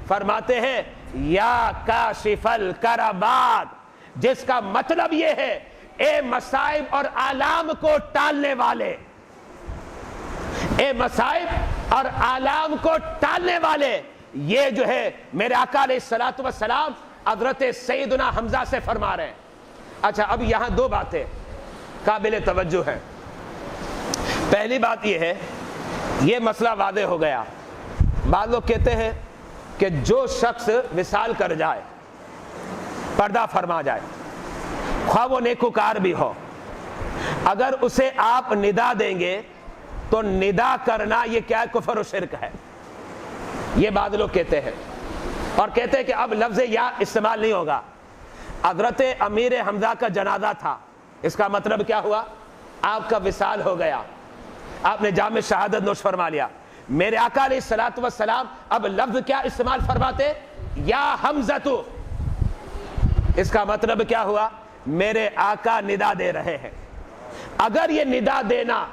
فرماتے ہیں یا کاشف الکربات، جس کا مطلب یہ ہے اے مصائب اور آلام کو ٹالنے والے، اے مصائب اور آلام کو ٹالنے والے. یہ جو ہے میرے آقا علیہ الصلوۃ والسلام حضرت سیدنا حمزہ سے فرما رہے ہیں. اچھا، اب یہاں دو باتیں قابل توجہ ہیں. پہلی بات یہ ہے، یہ مسئلہ واضح ہو گیا. بعض لوگ کہتے ہیں کہ جو شخص وصال کر جائے، پردہ فرما جائے، خواہ وہ نیکوکار بھی ہو، اگر اسے آپ ندا دیں گے تو ندا کرنا یہ کیا ہے؟ کفر و شرک ہے. یہ بعض لوگ کہتے ہیں، اور کہتے ہیں کہ اب لفظ یا استعمال نہیں ہوگا. حضرت امیر حمزہ کا جنازہ تھا، اس کا مطلب کیا ہوا؟ آپ کا وصال ہو گیا، آپ نے جام شہادت نوش فرما لیا. میرے آقا علیہ الصلوۃ والسلام اب لفظ کیا استعمال فرماتے؟ یا حمزہ. اس کا مطلب کیا ہوا؟ میرے آقا ندا دے رہے ہیں. اگر یہ ندا دینا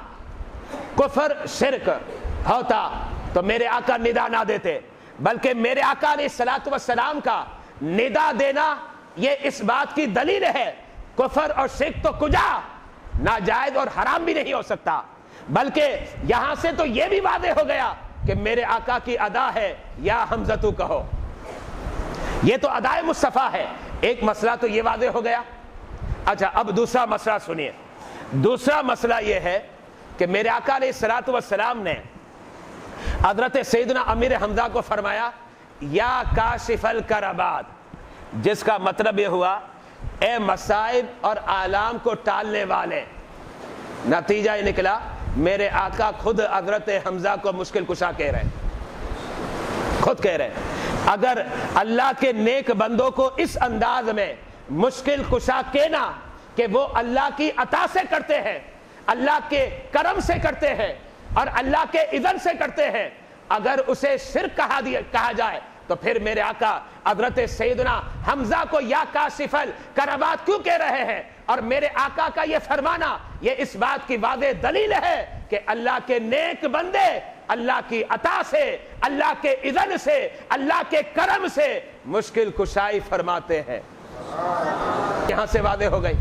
کفر شرک ہوتا تو میرے آقا ندا نہ دیتے، بلکہ میرے آقا علیہ الصلوۃ والسلام کا ندا دینا یہ اس بات کی دلیل ہے کفر اور شرک تو کجا ناجائز اور حرام بھی نہیں ہو سکتا، بلکہ یہاں سے تو یہ بھی واضح ہو گیا کہ میرے آقا کی ادا ہے یا حمزہ کہو، یہ تو ادائے مصطفیٰ ہے. ایک مسئلہ تو یہ واضح ہو گیا. اچھا، اب دوسرا مسئلہ سنیے. دوسرا مسئلہ یہ ہے کہ میرے آقا علیہ الصلوۃ والسلام نے حضرت سیدنا امیر حمزہ کو فرمایا یا کاشف الکربات، جس کا مطلب یہ ہوا اے مصائب اور آلام کو ٹالنے والے. نتیجہ یہ نکلا میرے آقا خود حضرت حمزہ کو مشکل کشا کہہ رہے ہیں، خود کہہ رہے ہیں. اگر اللہ کے نیک بندوں کو اس انداز میں مشکل کشا کہنا کہ وہ اللہ کی عطا سے کرتے ہیں، اللہ کے کرم سے کرتے ہیں اور اللہ کے اذن سے کرتے ہیں، اگر اسے شرک کہا جائے تو پھر میرے آقا حضرت سیدنا حمزہ کو یا کاشف الکربات کیوں کہہ رہے ہیں؟ اور میرے آقا کا یہ فرمانا یہ اس بات کی واضح دلیل ہے کہ اللہ کے نیک بندے اللہ کی عطا سے، اللہ کے اذن سے، اللہ کے کرم سے مشکل کشائی فرماتے ہیں. یہاں سے واضح ہو گئی.